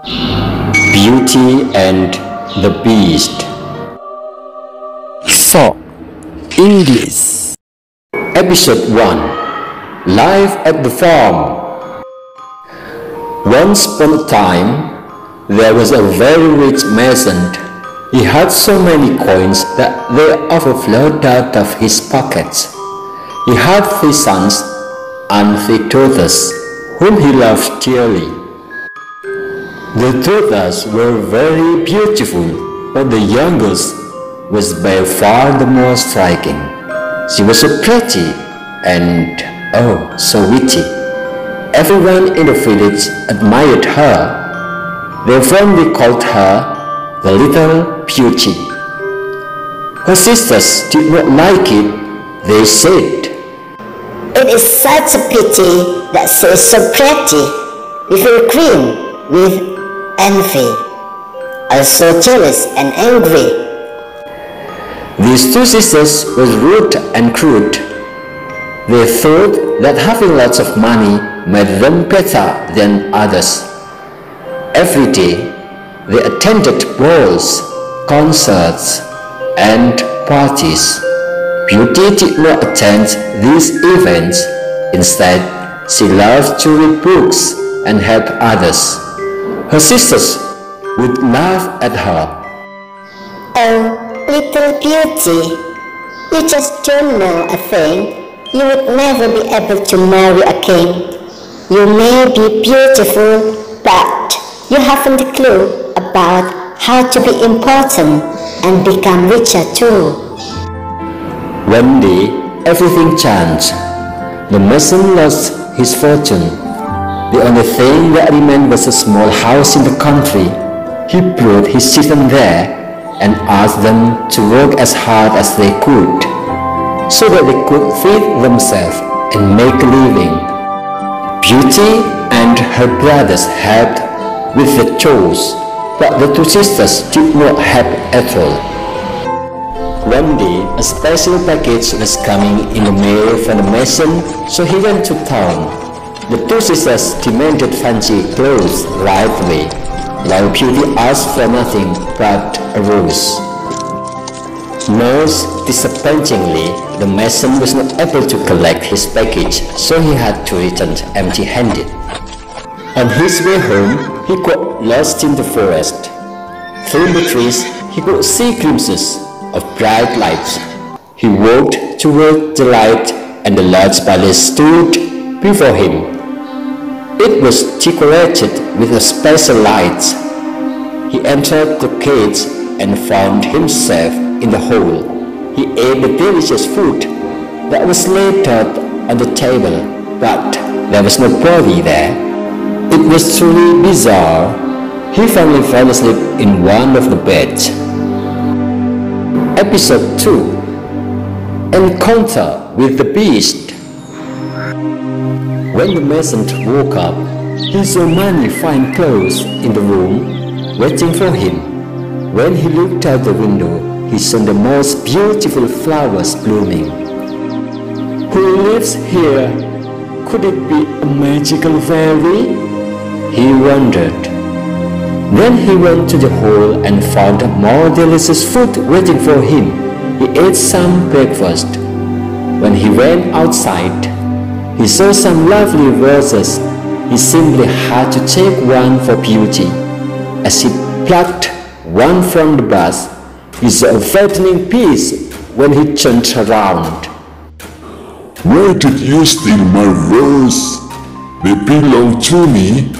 Beauty and the Beast. So, English. Episode 1. Life at the Farm. Once upon a time, there was a very rich mason. He had so many coins that they overflowed out of his pockets. He had 3 sons and 3 daughters, whom he loved dearly. The daughters were very beautiful, but the youngest was by far the most striking. She was so pretty and oh, so witty. Everyone in the village admired her. Their family called her the Little Beauty. Her sisters did not like it. They said, "It is such a pity that she is so pretty. We feel green with envy, are so jealous and angry." These 2 sisters were rude and crude. They thought that having lots of money made them better than others. Every day, they attended balls, concerts, and parties. Beauty did not attend these events. Instead, she loved to read books and help others. Her sisters would laugh at her. "Oh, little beauty, you just don't know a thing. You would never be able to marry a king. You may be beautiful, but you haven't a clue about how to be important and become richer too." One day, everything changed. The mason lost his fortune. The only thing that remained was a small house in the country. He brought his children there and asked them to work as hard as they could, so that they could feed themselves and make a living. Beauty and her brothers helped with the chores, but the 2 sisters did not help at all. One day, a special package was coming in the mail from the mason, so he went to town. The 2 sisters demanded fancy clothes right away, while Beauty asked for nothing but a rose. Most disappointingly, the mason was not able to collect his package, so he had to return empty-handed. On his way home, he got lost in the forest. Through the trees, he could see glimpses of bright lights. He walked toward the light, and the large palace stood before him. It was decorated with special lights. He entered the cage and found himself in the hall. He ate the delicious food that was laid out on the table, but there was nobody there. It was truly bizarre. He finally fell asleep in one of the beds. Episode 2. Encounter with the Beast. When the mason woke up, he saw many fine clothes in the room waiting for him. When he looked out the window, he saw the most beautiful flowers blooming. Who lives here? Could it be a magical fairy? He wondered. Then he went to the hall and found more delicious food waiting for him. He ate some breakfast. When he went outside, he saw some lovely roses. He simply had to take one for Beauty. As he plucked one from the vase, he saw a fattening piece when he turned around. "Why did you steal my rose? They belong to me,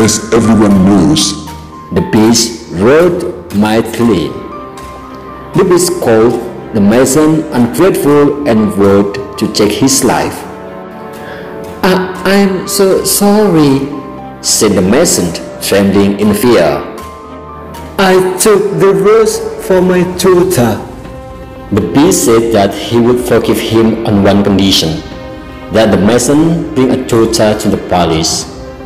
as everyone knows." The beast roared mightily. The beast called the mason ungrateful and vowed to take his life. "I'm so sorry," said the mason, trembling in fear. "I took the rose for my daughter." The beast said that he would forgive him on one condition, that the mason bring a daughter to the palace.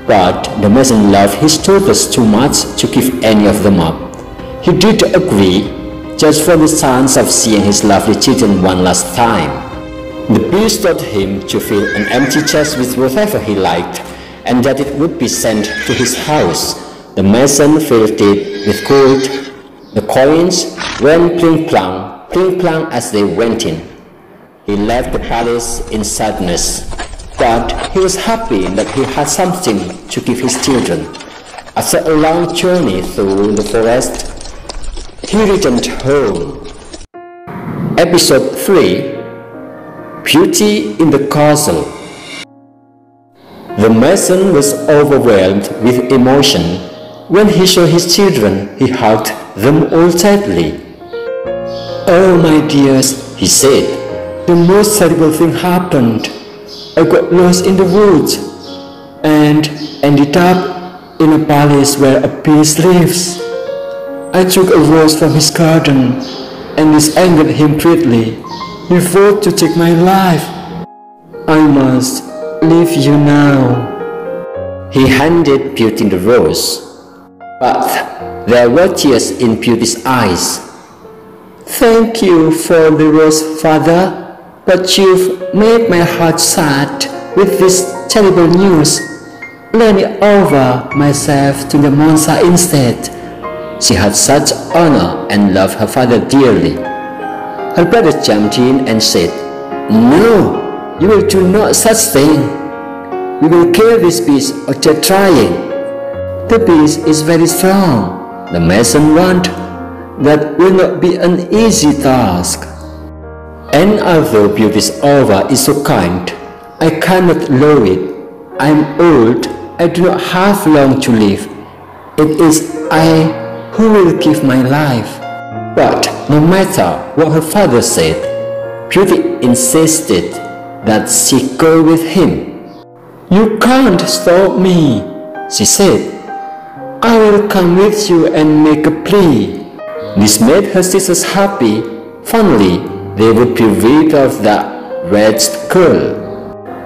But the mason loved his daughters too much to give any of them up. He did agree, just for the chance of seeing his lovely children one last time. The beast told him to fill an empty chest with whatever he liked, and that it would be sent to his house. The mason filled it with gold. The coins went pling-plang as they went in. He left the palace in sadness, but he was happy that he had something to give his children. After a long journey through the forest, he returned home. Episode 3: Beauty in the Castle. The mason was overwhelmed with emotion. When he saw his children, he hugged them all tightly. "Oh, my dears," he said, "the most terrible thing happened. I got lost in the woods and ended up in a palace where a beast lives. I took a rose from his garden, and this angered him greatly. He vowed to take my life. I must leave you now." He handed Beauty the rose, but there were tears in Beauty's eyes. "Thank you for the rose, father, but you've made my heart sad with this terrible news. Let me offer myself to the monster instead." She had such honor and loved her father dearly. Her brother jumped in and said, "No, you will do no such thing. We will kill this beast without trying. The beast is very strong," the mason warned. "That will not be an easy task. And although Beauty's offer is so kind, I cannot allow it. I am old, I do not have long to live. It is I who will give my life." But no matter what her father said, Beauty insisted that she go with him. "You can't stop me," she said. "I will come with you and make a plea." This made her sisters happy. Finally, they would be rid of that wretched girl.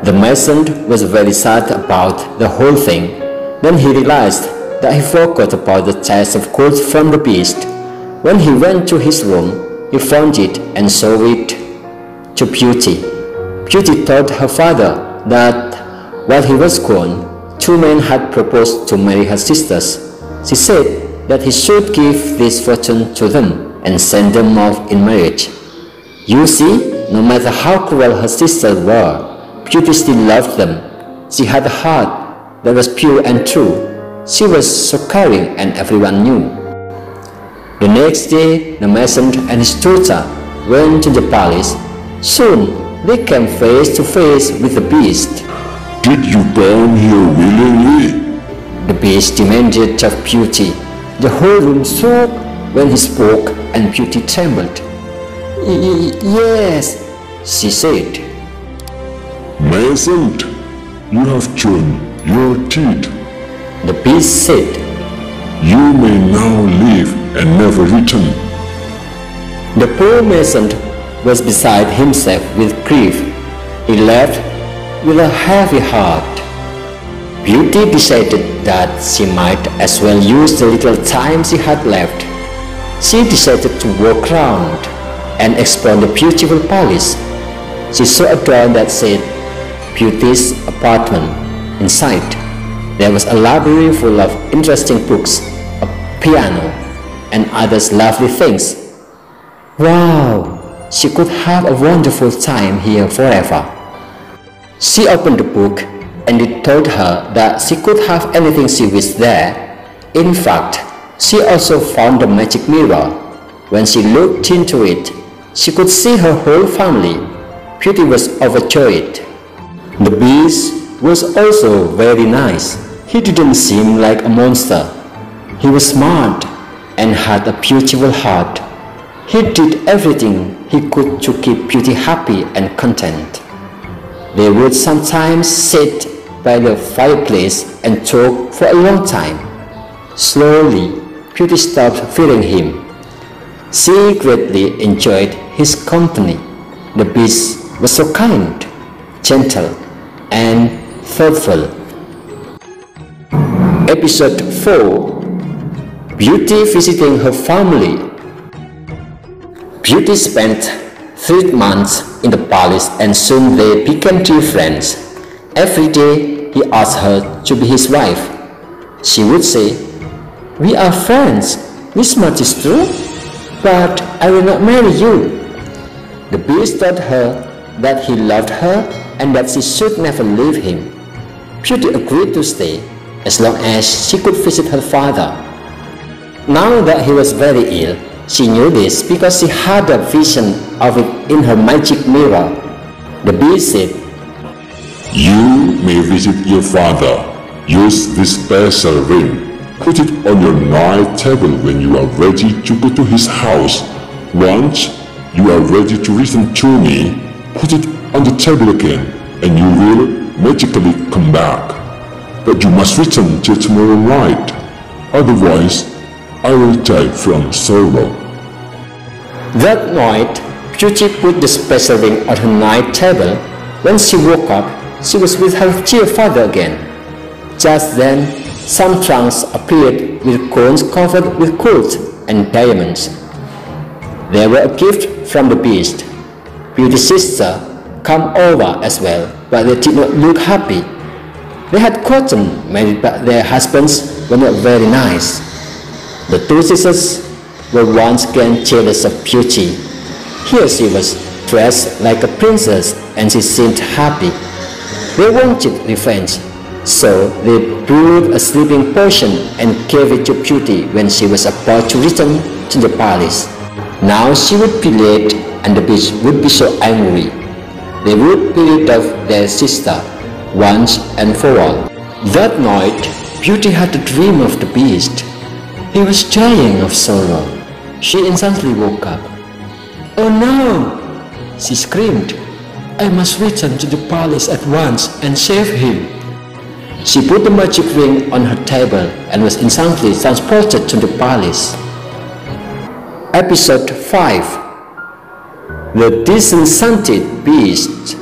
The mason was very sad about the whole thing. Then he realized that he forgot about the chest of gold from the beast. When he went to his room, he found it and showed it to Beauty. Beauty told her father that while he was gone, 2 men had proposed to marry her sisters. She said that he should give this fortune to them and send them off in marriage. You see, no matter how cruel her sisters were, Beauty still loved them. She had a heart that was pure and true. She was so caring, and everyone knew. The next day, the mason and his daughter went to the palace. Soon, they came face to face with the beast. Did you come here willingly? The beast demanded of Beauty. The whole room shook when he spoke, and Beauty trembled. "Yes," she said. Mason, you have shown your teeth. The beast said, You may now leave and never return. The poor mason was beside himself with grief. He left with a heavy heart. Beauty decided that she might as well use the little time she had left. She decided to walk around and explore the beautiful palace. She saw a door that said Beauty's apartment. Inside, there was a library full of interesting books, a piano, and other lovely things. Wow! She could have a wonderful time here forever. She opened the book, and it told her that she could have anything she wished there. In fact, she also found the magic mirror. When she looked into it, she could see her whole family. Beauty was overjoyed. The beast was also very nice. He didn't seem like a monster. He was smart and had a beautiful heart. He did everything he could to keep Beauty happy and content. They would sometimes sit by the fireplace and talk for a long time. Slowly, Beauty stopped fearing him. She greatly enjoyed his company. The beast was so kind, gentle, and thoughtful. Episode 4: Beauty visiting her family. Beauty spent 3 months in the palace, and soon they became true friends. Every day he asked her to be his wife. She would say, "We are friends, this much is true, but I will not marry you." The Beast told her that he loved her and that she should never leave him. Beauty agreed to stay as long as she could visit her father. Now that he was very ill, she knew this because she had a vision of it in her magic mirror. The Beast said, "You may visit your father. Use this special ring. Put it on your night table when you are ready to go to his house. Once you are ready to return to me, put it on the table again, and you will magically come back. But you must return till tomorrow night. Otherwise, I will die from sorrow." That night, Beauty put the special ring on her night table. When she woke up, she was with her dear father again. Just then, some trunks appeared with cones covered with gold and diamonds. They were a gift from the Beast. Beauty's sister came over as well, but they did not look happy. They had gotten married, but their husbands were not very nice. The two sisters were once again jealous of Beauty. Here she was dressed like a princess and she seemed happy. They wanted revenge, so they brewed a sleeping potion and gave it to Beauty when she was about to return to the palace. Now she would be late and the Beast would be so angry. They would be rid of their sister once and for all. That night, Beauty had a dream of the Beast. He was dying of sorrow. She instantly woke up. "Oh no!" she screamed. "I must return to the palace at once and save him." She put the magic ring on her table and was instantly transported to the palace. Episode 5. The Disenchanted Beast.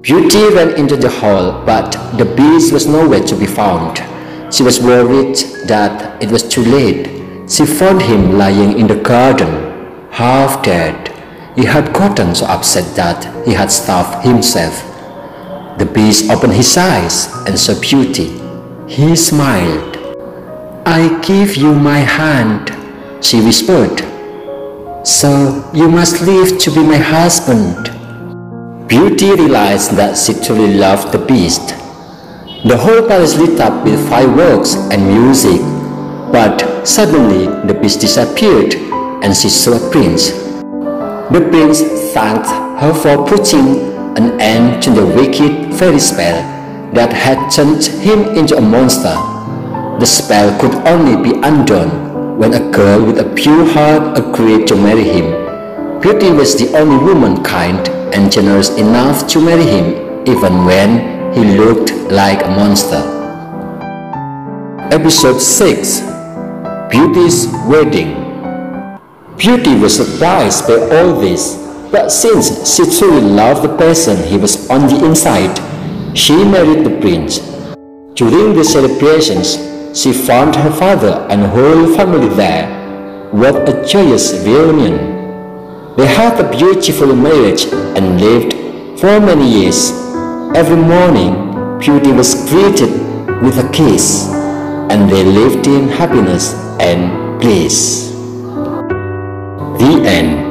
Beauty ran into the hall, but the Beast was nowhere to be found. She was worried that it was too late. She found him lying in the garden, half dead. He had gotten so upset that he had starved himself. The Beast opened his eyes and saw Beauty. He smiled. "I give you my hand," she whispered. "So you must live to be my husband." Beauty realized that she truly loved the Beast. The whole palace lit up with fireworks and music, but suddenly the Beast disappeared and she saw a prince. The prince thanked her for putting an end to the wicked fairy spell that had turned him into a monster. The spell could only be undone when a girl with a pure heart agreed to marry him. Beauty was the only woman kind and generous enough to marry him, even when he looked like a monster. Episode 6. Beauty's Wedding. Beauty was surprised by all this, but since she truly loved the person he was on the inside, she married the prince. During the celebrations, she found her father and whole family there. What a joyous reunion! They had a beautiful marriage and lived for many years. Every morning, Beauty was greeted with a kiss, and they lived in happiness and bliss. The end.